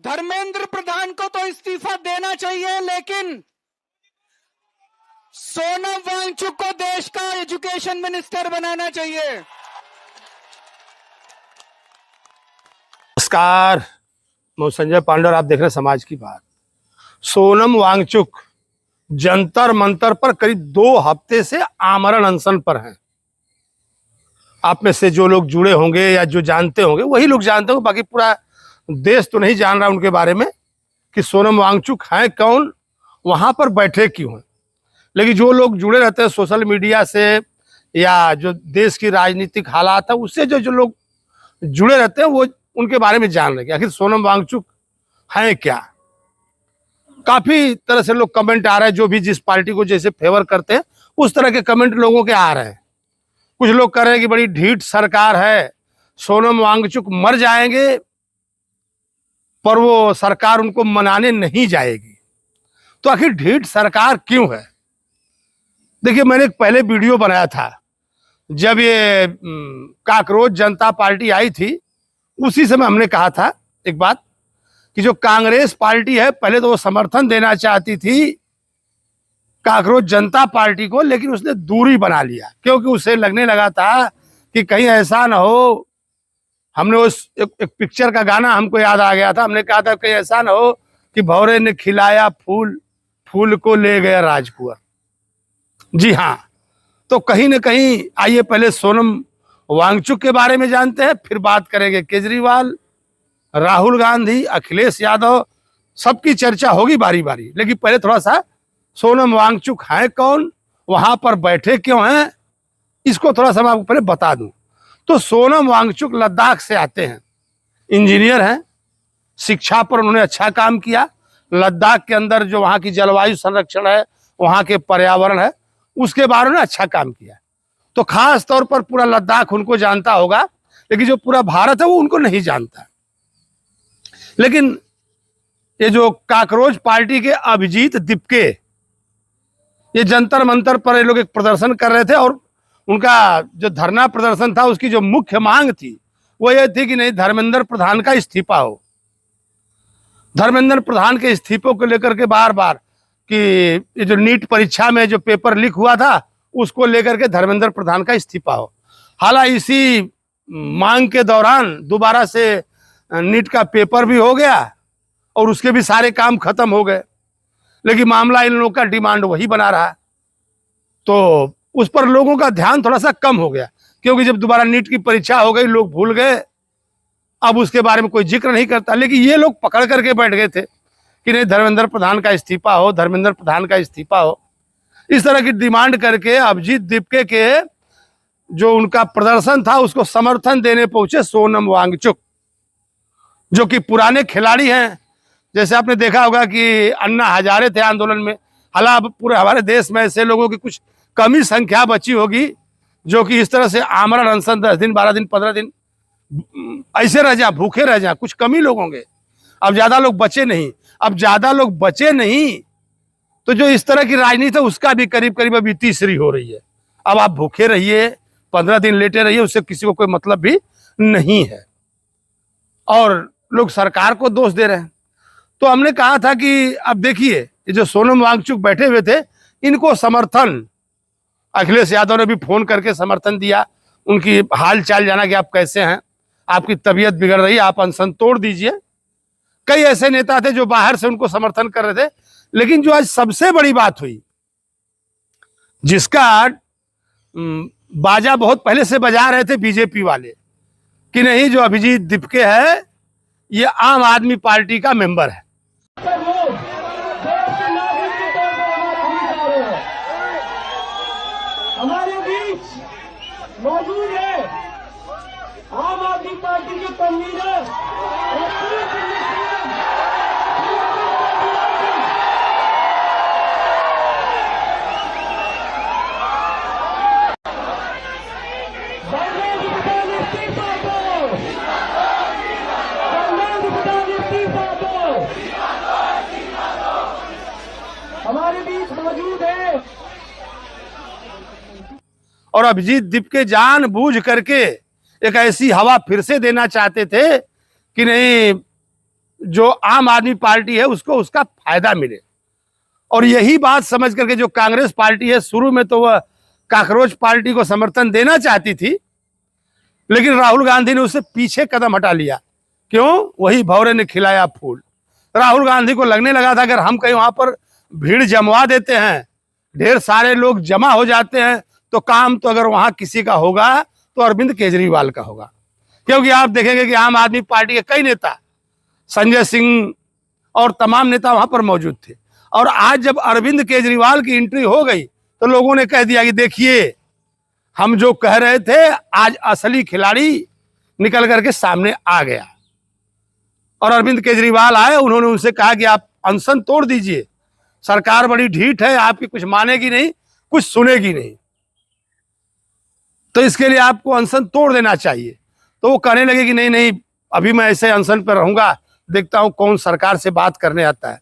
धर्मेंद्र प्रधान को तो इस्तीफा देना चाहिए, लेकिन सोनम वांगचुक को देश का एजुकेशन मिनिस्टर बनाना चाहिए। नमस्कार, मैं संजय पांडे और आप देख रहे हैं समाज की बात। सोनम वांगचुक जंतर मंतर पर करीब 2 हफ्ते से आमरण अनशन पर हैं। आप में से जो लोग जुड़े होंगे या जो जानते होंगे वही लोग जानते होंगे, बाकी पूरा देश तो नहीं जान रहा उनके बारे में कि सोनम वांगचुक हैं कौन, वहां पर बैठे क्यों हैं। लेकिन जो लोग जुड़े रहते हैं सोशल मीडिया से या जो देश की राजनीतिक हालात है उससे जो लोग जुड़े रहते हैं वो उनके बारे में जान रहे हैं आखिर सोनम वांगचुक हैं क्या। काफी तरह से लोग कमेंट आ रहे हैं, जो भी जिस पार्टी को जैसे फेवर करते हैं उस तरह के कमेंट लोगों के आ रहे हैं। कुछ लोग कह रहे हैं कि बड़ी ढीठ सरकार है, सोनम वांगचुक मर जाएंगे पर वो सरकार उनको मनाने नहीं जाएगी। तो आखिर ढीठ सरकार क्यों है? देखिए, मैंने एक पहले वीडियो बनाया था जब ये काकरोच जनता पार्टी आई थी, उसी समय हमने कहा था एक बात कि जो कांग्रेस पार्टी है पहले तो वो समर्थन देना चाहती थी काकरोच जनता पार्टी को, लेकिन उसने दूरी बना लिया क्योंकि उसे लगने लगा था कि कहीं ऐसा ना हो। हमने उस एक पिक्चर का गाना हमको याद आ गया था, हमने कहा था कहीं ऐसा ना हो कि भौरे ने खिलाया फूल, फूल को ले गया राजकुंवर। जी हाँ, तो कहीं ना कहीं आइए पहले सोनम वांगचुक के बारे में जानते हैं, फिर बात करेंगे केजरीवाल, राहुल गांधी, अखिलेश यादव, सबकी चर्चा होगी बारी बारी। लेकिन पहले थोड़ा सा सोनम वांगचुक हैं कौन, वहां पर बैठे क्यों हैं, इसको थोड़ा सा मैं आपको पहले बता दूं। तो सोनम वांगचुक लद्दाख से आते हैं, इंजीनियर हैं, शिक्षा पर उन्होंने अच्छा काम किया। लद्दाख के अंदर जो वहाँ की जलवायु संरक्षण है, वहाँ के पर्यावरण है, उसके बारे में अच्छा काम किया। तो खास तौर पर पूरा लद्दाख उनको जानता होगा, लेकिन जो पूरा भारत है वो उनको नहीं जानता। लेकिन ये जो काकरोच पार्टी के अभिजीत दिपके, ये जंतर मंतर पर ये लोग एक प्रदर्शन कर रहे थे और उनका जो धरना प्रदर्शन था उसकी जो मुख्य मांग थी वो ये थी कि नहीं, धर्मेंद्र प्रधान का इस्तीफा हो। धर्मेंद्र प्रधान के इस्तीफे को लेकर के बार बार कि ये जो नीट परीक्षा में जो पेपर लीक हुआ था उसको लेकर के धर्मेंद्र प्रधान का इस्तीफा हो। हालांकि इसी मांग के दौरान दोबारा से नीट का पेपर भी हो गया और उसके भी सारे काम खत्म हो गए, लेकिन मामला इन लोगों का डिमांड वही बना रहा। तो उस पर लोगों का ध्यान थोड़ा सा कम हो गया क्योंकि जब दोबारा नीट की परीक्षा हो गई लोग भूल गए, अब उसके बारे में कोई जिक्र नहीं करता। लेकिन ये लोग पकड़ करके बैठ गए थे कि नहीं, धर्मेंद्र प्रधान का इस्तीफा हो, धर्मेंद्र प्रधान का इस्तीफा हो। इस तरह की डिमांड करके अभिजीत दिपके के जो उनका प्रदर्शन था उसको समर्थन देने पहुंचे सोनम वांगचुक, जो कि पुराने खिलाड़ी हैं। जैसे आपने देखा होगा कि अन्ना हजारे थे आंदोलन में। हालांकि पूरे हमारे देश में ऐसे लोगों की कुछ कमी संख्या बची होगी जो कि इस तरह से आमरण अनशन 10 दिन 12 दिन 15 दिन ऐसे रह जा, भूखे रह जा, कुछ कम ही लोग होंगे। अब ज्यादा लोग बचे नहीं। अब ज्यादा लोग बचे नहीं तो जो इस तरह की राजनीति है उसका भी करीब करीब अभी तीसरी हो रही है। अब आप भूखे रहिए, 15 दिन लेटे रहिए, उससे किसी को कोई मतलब भी नहीं है और लोग सरकार को दोष दे रहे हैं। तो हमने कहा था कि अब देखिए, ये जो सोनम वांगचुक बैठे हुए थे इनको समर्थन अखिलेश यादव ने भी फोन करके समर्थन दिया, उनकी हाल चाल जाना कि आप कैसे हैं, आपकी तबीयत बिगड़ रही है, आप अनशन तोड़ दीजिए। कई ऐसे नेता थे जो बाहर से उनको समर्थन कर रहे थे। लेकिन जो आज सबसे बड़ी बात हुई, जिसका बाजा बहुत पहले से बजा रहे थे बीजेपी वाले कि नहीं, जो अभिजीत दिपके है ये आम आदमी पार्टी का मेंबर है। हमारे बीच मौजूद है आम आदमी पार्टी के कन्वीनर हमारे बीच मौजूद है। और अभिजीत दिपके जानबूझ करके एक ऐसी हवा फिर से देना चाहते थे कि नहीं, जो आम आदमी पार्टी है उसको उसका फायदा मिले। और यही बात समझ करके जो कांग्रेस पार्टी है, शुरू में तो वह काकरोच पार्टी को समर्थन देना चाहती थी, लेकिन राहुल गांधी ने उससे पीछे कदम हटा लिया। क्यों? वही भौरे ने खिलाया फूल। राहुल गांधी को लगने लगा था अगर हम कहीं वहां पर भीड़ जमवा देते हैं, ढेर सारे लोग जमा हो जाते हैं, तो काम तो अगर वहां किसी का होगा तो अरविंद केजरीवाल का होगा। क्योंकि आप देखेंगे कि आम आदमी पार्टी के कई नेता, संजय सिंह और तमाम नेता वहां पर मौजूद थे। और आज जब अरविंद केजरीवाल की एंट्री हो गई तो लोगों ने कह दिया कि देखिए, हम जो कह रहे थे आज असली खिलाड़ी निकल करके सामने आ गया। और अरविंद केजरीवाल आए, उन्होंने उनसे कहा कि आप अनशन तोड़ दीजिए, सरकार बड़ी ढीठ है, आपकी कुछ मानेगी नहीं, कुछ सुनेगी नहीं, तो इसके लिए आपको अनशन तोड़ देना चाहिए। तो वो कहने लगे कि नहीं नहीं, अभी मैं ऐसे अनशन पर रहूंगा, देखता हूं कौन सरकार से बात करने आता है।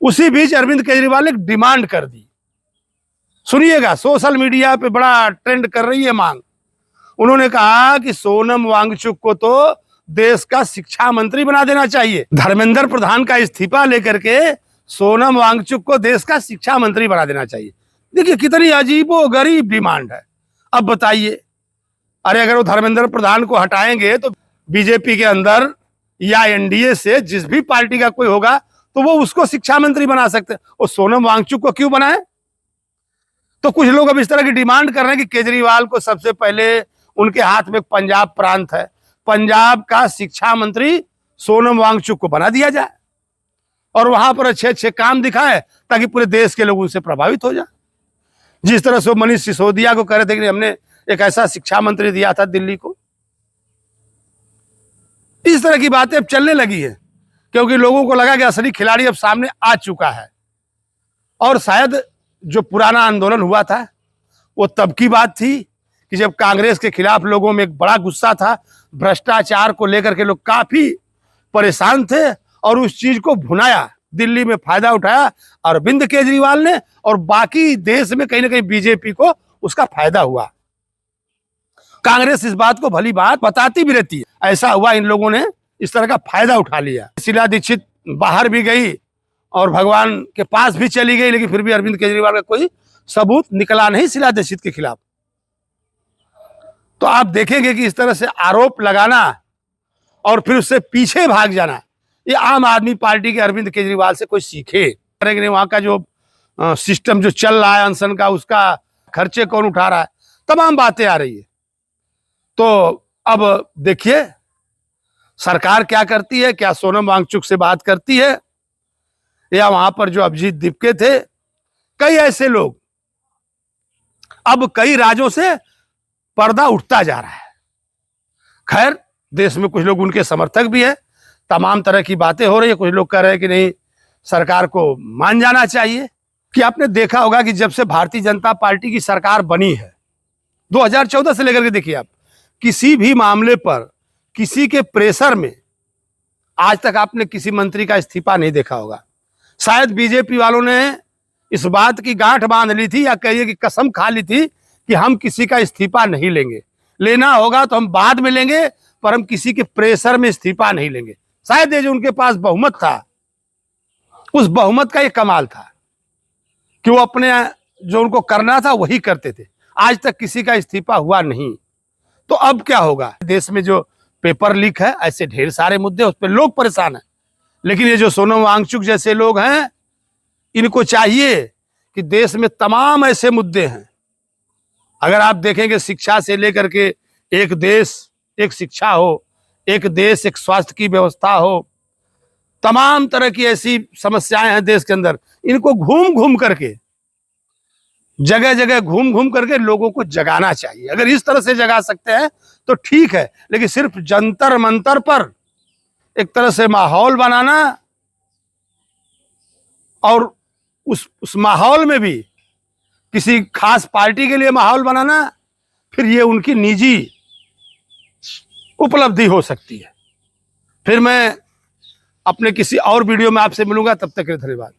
उसी बीच अरविंद केजरीवाल ने डिमांड कर दी, सुनिएगा, सोशल मीडिया पे बड़ा ट्रेंड कर रही है मांग। उन्होंने कहा कि सोनम वांगचुक को तो देश का शिक्षा मंत्री बना देना चाहिए। धर्मेंद्र प्रधान का इस्तीफा लेकर के सोनम वांगचुक को देश का शिक्षा मंत्री बना देना चाहिए। देखिए कितनी अजीबो गरीब डिमांड है। अब बताइए, अरे अगर वो धर्मेंद्र प्रधान को हटाएंगे तो बीजेपी के अंदर या एनडीए से जिस भी पार्टी का कोई होगा तो वो उसको शिक्षा मंत्री बना सकते हैं, और सोनम वांगचुक को क्यों बनाए? तो कुछ लोग अब इस तरह की डिमांड कर रहे हैं कि केजरीवाल को सबसे पहले, उनके हाथ में पंजाब प्रांत है, पंजाब का शिक्षा मंत्री सोनम वांगचुक को बना दिया जाए और वहां पर अच्छे अच्छे काम दिखाए ताकि पूरे देश के लोग उनसे प्रभावित हो जाए। जिस तरह से मनीष सिसोदिया को कह रहे थे कि हमने एक ऐसा शिक्षा मंत्री दिया था दिल्ली को। इस तरह की बातें अब चलने लगी है क्योंकि लोगों को लगा कि असली खिलाड़ी अब सामने आ चुका है। और शायद जो पुराना आंदोलन हुआ था वो तब की बात थी कि जब कांग्रेस के खिलाफ लोगों में एक बड़ा गुस्सा था, भ्रष्टाचार को लेकर के लोग काफी परेशान थे और उस चीज को भुनाया, दिल्ली में फायदा उठाया अरविंद केजरीवाल ने, और बाकी देश में कहीं ना कहीं बीजेपी को उसका फायदा हुआ। कांग्रेस इस बात को भली बात बताती भी रहती है, ऐसा हुआ, इन लोगों ने इस तरह का फायदा उठा लिया। शीला दीक्षित बाहर भी गई और भगवान के पास भी चली गई, लेकिन फिर भी अरविंद केजरीवाल का कोई सबूत निकला नहीं शीला दीक्षित के खिलाफ। तो आप देखेंगे कि इस तरह से आरोप लगाना और फिर उससे पीछे भाग जाना, ये आम आदमी पार्टी के अरविंद केजरीवाल से कोई सीखे। वहां का जो सिस्टम जो चल रहा है अनशन का, उसका खर्चे कौन उठा रहा है, तमाम बातें आ रही है। तो अब देखिए सरकार क्या करती है, क्या सोनम वांगचुक से बात करती है, या वहां पर जो अभिजीत दीपके थे, कई ऐसे लोग, अब कई राज्यों से पर्दा उठता जा रहा है। खैर देश में कुछ लोग उनके समर्थक भी है, तमाम तरह की बातें हो रही है। कुछ लोग कह रहे हैं कि नहीं, सरकार को मान जाना चाहिए। कि आपने देखा होगा कि जब से भारतीय जनता पार्टी की सरकार बनी है 2014 से लेकर के देखिए आप, किसी भी मामले पर किसी के प्रेशर में आज तक आपने किसी मंत्री का इस्तीफा नहीं देखा होगा। शायद बीजेपी वालों ने इस बात की गांठ बांध ली थी या कहिए कि कसम खा ली थी कि हम किसी का इस्तीफा नहीं लेंगे, लेना होगा तो हम बाद में लेंगे, पर हम किसी के प्रेशर में इस्तीफा नहीं लेंगे। शायद ये जो उनके पास बहुमत था, उस बहुमत का ये कमाल था कि वो अपने जो उनको करना था वही करते थे। आज तक किसी का इस्तीफा हुआ नहीं। तो अब क्या होगा? देश में जो पेपर लीक है, ऐसे ढेर सारे मुद्दे, उस पर लोग परेशान हैं। लेकिन ये जो सोनम वांगचुक जैसे लोग हैं, इनको चाहिए कि देश में तमाम ऐसे मुद्दे हैं। अगर आप देखेंगे शिक्षा से लेकर के, एक देश एक शिक्षा हो, एक देश एक स्वास्थ्य की व्यवस्था हो, तमाम तरह की ऐसी समस्याएं हैं देश के अंदर, इनको घूम घूम करके, जगह जगह घूम घूम करके लोगों को जगाना चाहिए। अगर इस तरह से जगा सकते हैं तो ठीक है, लेकिन सिर्फ जंतर मंतर पर एक तरह से माहौल बनाना और उस माहौल में भी किसी खास पार्टी के लिए माहौल बनाना, फिर ये उनकी निजी उपलब्धि हो सकती है। फिर मैं अपने किसी और वीडियो में आपसे मिलूंगा, तब तक के लिए धन्यवाद।